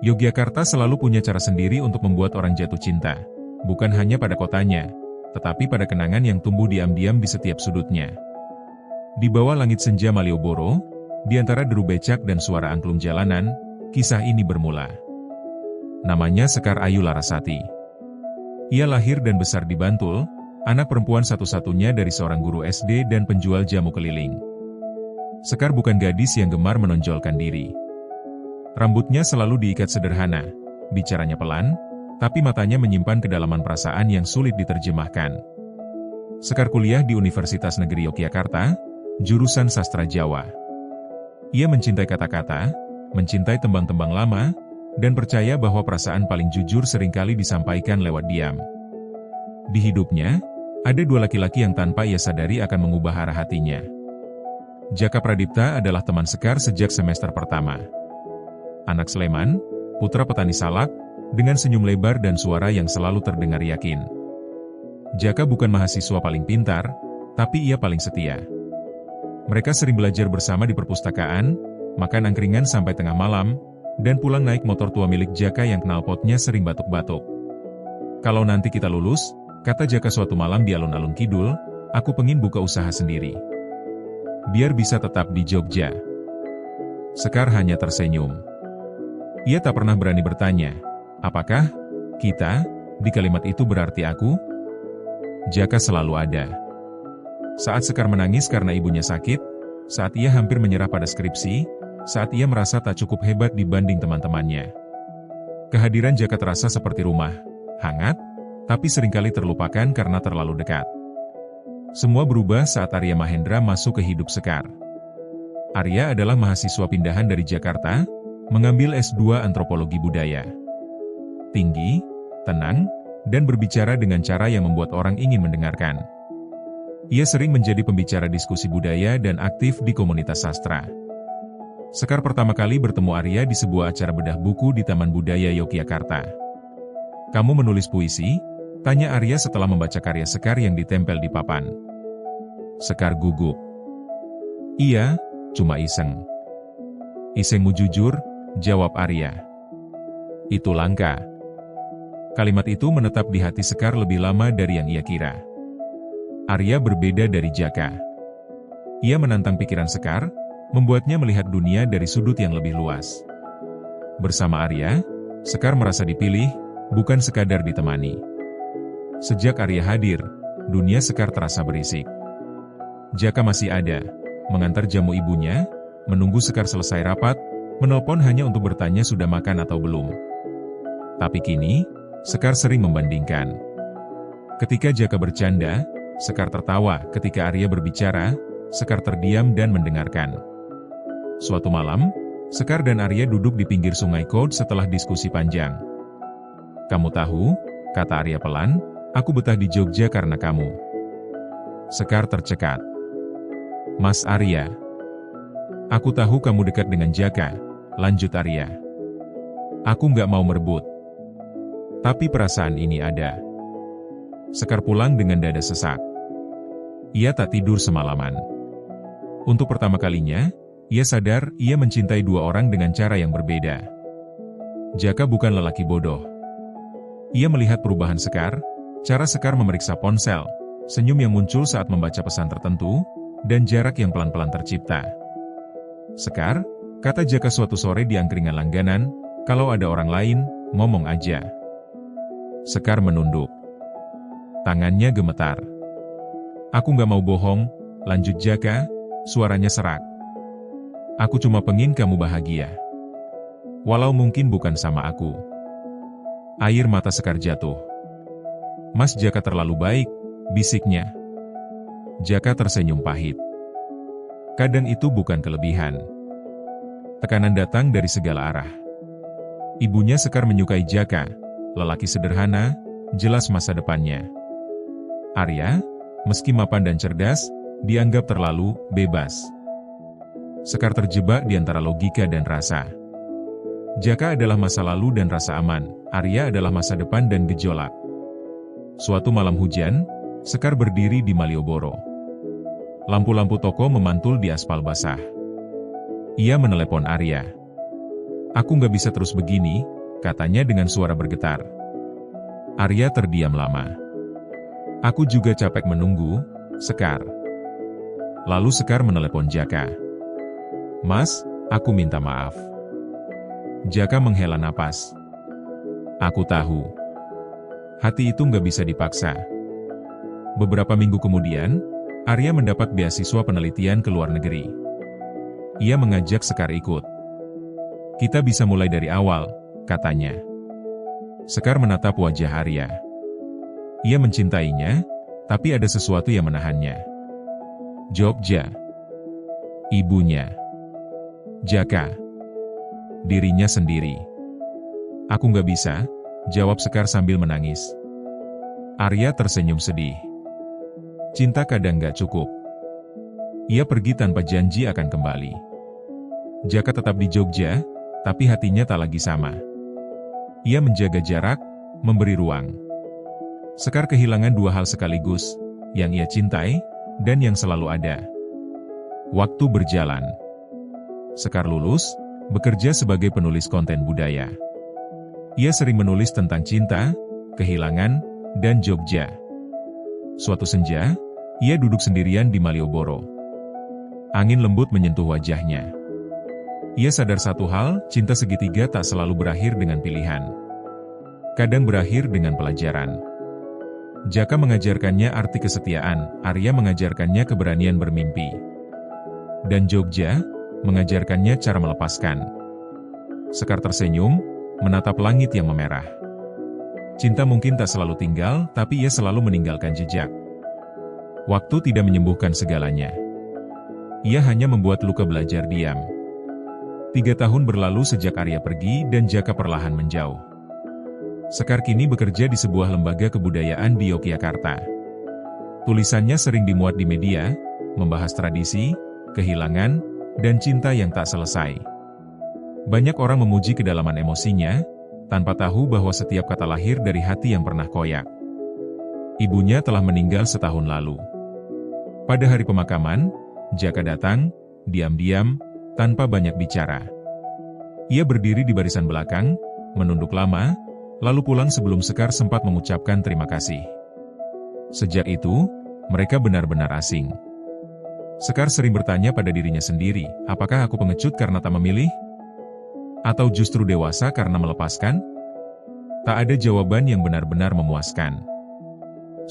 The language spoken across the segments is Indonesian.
Yogyakarta selalu punya cara sendiri untuk membuat orang jatuh cinta, bukan hanya pada kotanya, tetapi pada kenangan yang tumbuh diam-diam di setiap sudutnya. Di bawah langit senja Malioboro, di antara deru becak dan suara angklung jalanan, kisah ini bermula. Namanya Sekar Ayu Larasati. Ia lahir dan besar di Bantul, anak perempuan satu-satunya dari seorang guru SD dan penjual jamu keliling. Sekar bukan gadis yang gemar menonjolkan diri. Rambutnya selalu diikat sederhana, bicaranya pelan, tapi matanya menyimpan kedalaman perasaan yang sulit diterjemahkan. Sekar kuliah di Universitas Negeri Yogyakarta, jurusan Sastra Jawa. Ia mencintai kata-kata, mencintai tembang-tembang lama, dan percaya bahwa perasaan paling jujur seringkali disampaikan lewat diam. Di hidupnya, ada dua laki-laki yang tanpa ia sadari akan mengubah arah hatinya. Jaka Pradipta adalah teman Sekar sejak semester pertama. Anak Sleman, putra petani salak, dengan senyum lebar dan suara yang selalu terdengar yakin. Jaka bukan mahasiswa paling pintar, tapi ia paling setia. Mereka sering belajar bersama di perpustakaan, makan angkringan sampai tengah malam, dan pulang naik motor tua milik Jaka yang knalpotnya sering batuk-batuk. "Kalau nanti kita lulus," kata Jaka suatu malam di alun-alun kidul, "aku pengin buka usaha sendiri. Biar bisa tetap di Jogja." Sekar hanya tersenyum. Ia tak pernah berani bertanya, "Apakah kita?" Di kalimat itu berarti aku. Jaka selalu ada. Saat Sekar menangis karena ibunya sakit, saat ia hampir menyerah pada skripsi, saat ia merasa tak cukup hebat dibanding teman-temannya. Kehadiran Jaka terasa seperti rumah, hangat, tapi seringkali terlupakan karena terlalu dekat. Semua berubah saat Arya Mahendra masuk ke hidup Sekar. Arya adalah mahasiswa pindahan dari Jakarta, mengambil S2 Antropologi Budaya. Tinggi, tenang, dan berbicara dengan cara yang membuat orang ingin mendengarkan. Ia sering menjadi pembicara diskusi budaya dan aktif di komunitas sastra. Sekar pertama kali bertemu Arya di sebuah acara bedah buku di Taman Budaya Yogyakarta. "Kamu menulis puisi?" tanya Arya setelah membaca karya Sekar yang ditempel di papan. Sekar gugup. "Iya, cuma iseng." "Isengmu jujur," jawab Arya. "Itu langka." Kalimat itu menetap di hati Sekar lebih lama dari yang ia kira. Arya berbeda dari Jaka. Ia menantang pikiran Sekar, membuatnya melihat dunia dari sudut yang lebih luas. Bersama Arya, Sekar merasa dipilih, bukan sekadar ditemani. Sejak Arya hadir, dunia Sekar terasa berisik. Jaka masih ada, mengantar jamu ibunya, menunggu Sekar selesai rapat, menelpon hanya untuk bertanya sudah makan atau belum. Tapi kini, Sekar sering membandingkan. Ketika Jaka bercanda, Sekar tertawa. Ketika Arya berbicara, Sekar terdiam dan mendengarkan. Suatu malam, Sekar dan Arya duduk di pinggir sungai Kod setelah diskusi panjang. "Kamu tahu," kata Arya pelan, "aku betah di Jogja karena kamu." Sekar tercekat. "Mas Arya." "Aku tahu kamu dekat dengan Jaka," lanjut Arya. "Aku nggak mau merebut. Tapi perasaan ini ada." Sekar pulang dengan dada sesak. Ia tak tidur semalaman. Untuk pertama kalinya, ia sadar ia mencintai dua orang dengan cara yang berbeda. Jaka bukan lelaki bodoh. Ia melihat perubahan Sekar, cara Sekar memeriksa ponsel, senyum yang muncul saat membaca pesan tertentu, dan jarak yang pelan-pelan tercipta. "Sekar," kata Jaka suatu sore di angkringan langganan, "kalau ada orang lain, ngomong aja." Sekar menunduk. Tangannya gemetar. "Aku nggak mau bohong," lanjut Jaka, suaranya serak. "Aku cuma pengen kamu bahagia. Walau mungkin bukan sama aku." Air mata Sekar jatuh. "Mas Jaka terlalu baik," bisiknya. Jaka tersenyum pahit. Kadang itu bukan kelebihan. Tekanan datang dari segala arah. Ibunya Sekar menyukai Jaka, lelaki sederhana, jelas masa depannya. Arya, meski mapan dan cerdas, dianggap terlalu bebas. Sekar terjebak di antara logika dan rasa. Jaka adalah masa lalu dan rasa aman, Arya adalah masa depan dan gejolak. Suatu malam hujan, Sekar berdiri di Malioboro. Lampu-lampu toko memantul di aspal basah. Ia menelepon Arya. Aku nggak bisa terus begini, katanya dengan suara bergetar. Arya terdiam lama. Aku juga capek menunggu, Sekar. Lalu Sekar menelepon Jaka. Mas, aku minta maaf. Jaka menghela napas. Aku tahu. Hati itu nggak bisa dipaksa. Beberapa minggu kemudian, Arya mendapat beasiswa penelitian ke luar negeri. Ia mengajak Sekar ikut. Kita bisa mulai dari awal, katanya. Sekar menatap wajah Arya. Ia mencintainya, tapi ada sesuatu yang menahannya. Jogja. Ibunya. Jaka. Dirinya sendiri. Aku nggak bisa, jawab Sekar sambil menangis. Arya tersenyum sedih. Cinta kadang nggak cukup. Ia pergi tanpa janji akan kembali. Jaka tetap di Jogja, tapi hatinya tak lagi sama. Ia menjaga jarak, memberi ruang. Sekar kehilangan dua hal sekaligus, yang ia cintai, dan yang selalu ada. Waktu berjalan. Sekar lulus, bekerja sebagai penulis konten budaya. Ia sering menulis tentang cinta, kehilangan, dan Jogja. Suatu senja, ia duduk sendirian di Malioboro. Angin lembut menyentuh wajahnya. Ia sadar satu hal, cinta segitiga tak selalu berakhir dengan pilihan. Kadang berakhir dengan pelajaran. Jaka mengajarkannya arti kesetiaan, Arya mengajarkannya keberanian bermimpi. Dan Jogja, mengajarkannya cara melepaskan. Sekar tersenyum, menatap langit yang memerah. Cinta mungkin tak selalu tinggal, tapi ia selalu meninggalkan jejak. Waktu tidak menyembuhkan segalanya. Ia hanya membuat luka belajar diam. 3 tahun berlalu sejak Arya pergi dan Jaka perlahan menjauh. Sekar kini bekerja di sebuah lembaga kebudayaan di Yogyakarta. Tulisannya sering dimuat di media, membahas tradisi, kehilangan, dan cinta yang tak selesai. Banyak orang memuji kedalaman emosinya, tanpa tahu bahwa setiap kata lahir dari hati yang pernah koyak. Ibunya telah meninggal setahun lalu. Pada hari pemakaman, Jaka datang, diam-diam, tanpa banyak bicara. Ia berdiri di barisan belakang, menunduk lama, lalu pulang sebelum Sekar sempat mengucapkan terima kasih. Sejak itu, mereka benar-benar asing. Sekar sering bertanya pada dirinya sendiri, apakah aku pengecut karena tak memilih? Atau justru dewasa karena melepaskan? Tak ada jawaban yang benar-benar memuaskan.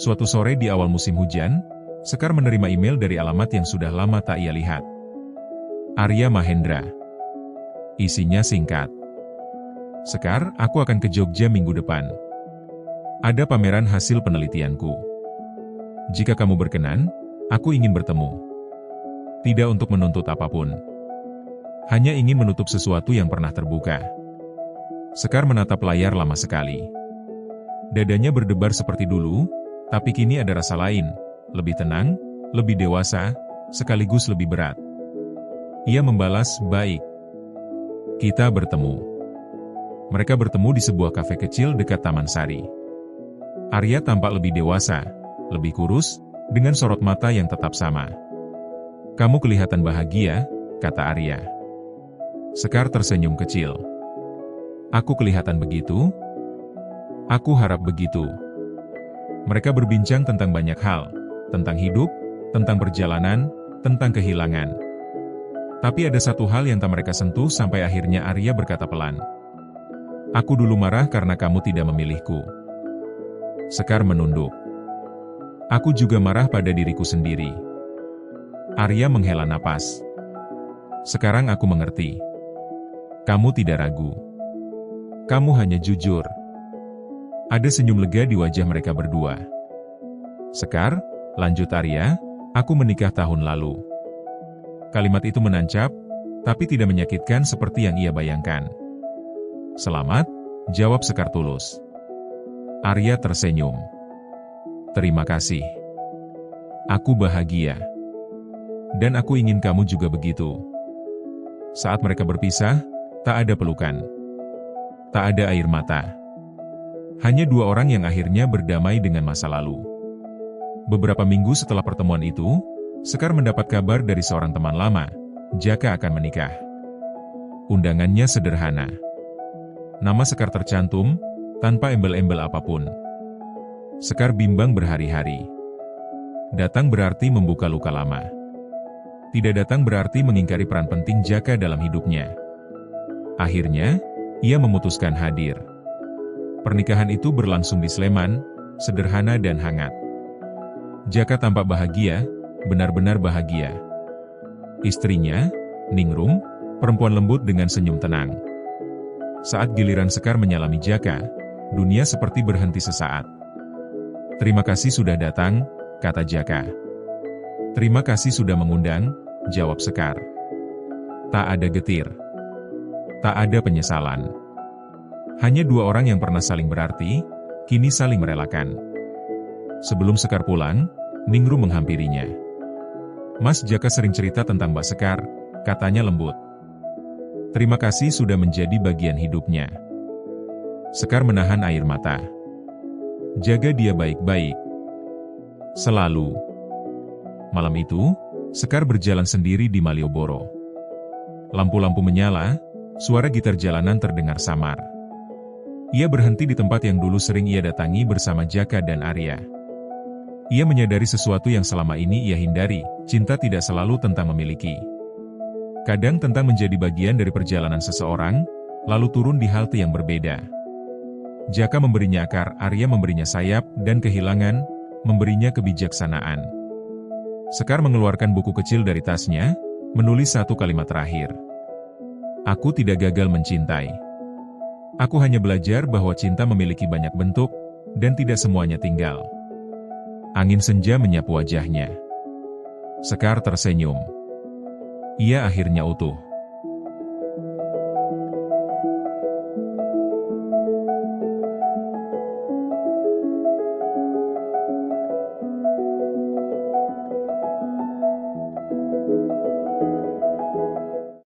Suatu sore di awal musim hujan, Sekar menerima email dari alamat yang sudah lama tak ia lihat. Arya Mahendra. Isinya singkat. Sekar, aku akan ke Jogja minggu depan. Ada pameran hasil penelitianku. Jika kamu berkenan, aku ingin bertemu. Tidak untuk menuntut apapun. Hanya ingin menutup sesuatu yang pernah terbuka. Sekar menatap layar lama sekali. Dadanya berdebar seperti dulu, tapi kini ada rasa lain, lebih tenang, lebih dewasa, sekaligus lebih berat. Ia membalas, baik. Kita bertemu. Mereka bertemu di sebuah kafe kecil dekat Taman Sari. Arya tampak lebih dewasa, lebih kurus, dengan sorot mata yang tetap sama. Kamu kelihatan bahagia, kata Arya. Sekar tersenyum kecil. Aku kelihatan begitu? Aku harap begitu. Mereka berbincang tentang banyak hal, tentang hidup, tentang perjalanan, tentang kehilangan. Tapi ada satu hal yang tak mereka sentuh sampai akhirnya Arya berkata pelan. Aku dulu marah karena kamu tidak memilihku. Sekar menunduk. Aku juga marah pada diriku sendiri. Arya menghela napas. Sekarang aku mengerti. Kamu tidak ragu. Kamu hanya jujur. Ada senyum lega di wajah mereka berdua. Sekar, lanjut Arya, aku menikah tahun lalu. Kalimat itu menancap, tapi tidak menyakitkan seperti yang ia bayangkan. Selamat, jawab Sekar tulus. Arya tersenyum. Terima kasih. Aku bahagia. Dan aku ingin kamu juga begitu. Saat mereka berpisah, tak ada pelukan. Tak ada air mata. Hanya dua orang yang akhirnya berdamai dengan masa lalu. Beberapa minggu setelah pertemuan itu, Sekar mendapat kabar dari seorang teman lama, Jaka akan menikah. Undangannya sederhana. Nama Sekar tercantum, tanpa embel-embel apapun. Sekar bimbang berhari-hari. Datang berarti membuka luka lama. Tidak datang berarti mengingkari peran penting Jaka dalam hidupnya. Akhirnya, ia memutuskan hadir. Pernikahan itu berlangsung di Sleman, sederhana dan hangat. Jaka tampak bahagia, benar-benar bahagia. Istrinya, Ningrum, perempuan lembut dengan senyum tenang. Saat giliran Sekar menyalami Jaka, dunia seperti berhenti sesaat. "Terima kasih sudah datang," kata Jaka. "Terima kasih sudah mengundang," jawab Sekar. Tak ada getir. Tak ada penyesalan. Hanya dua orang yang pernah saling berarti, kini saling merelakan. Sebelum Sekar pulang, Ningrum menghampirinya. "Mas Jaka sering cerita tentang Mbak Sekar," katanya lembut. "Terima kasih sudah menjadi bagian hidupnya." Sekar menahan air mata. "Jaga dia baik-baik. Selalu." Malam itu, Sekar berjalan sendiri di Malioboro. Lampu-lampu menyala, suara gitar jalanan terdengar samar. Ia berhenti di tempat yang dulu sering ia datangi bersama Jaka dan Arya. Ia menyadari sesuatu yang selama ini ia hindari, cinta tidak selalu tentang memiliki. Kadang tentang menjadi bagian dari perjalanan seseorang, lalu turun di halte yang berbeda. Jaka memberinya akar, Arya memberinya sayap, dan kehilangan, memberinya kebijaksanaan. Sekar mengeluarkan buku kecil dari tasnya, menulis satu kalimat terakhir. "Aku tidak gagal mencintai. Aku hanya belajar bahwa cinta memiliki banyak bentuk, dan tidak semuanya tinggal." Angin senja menyapu wajahnya. Sekar tersenyum. Ia akhirnya utuh.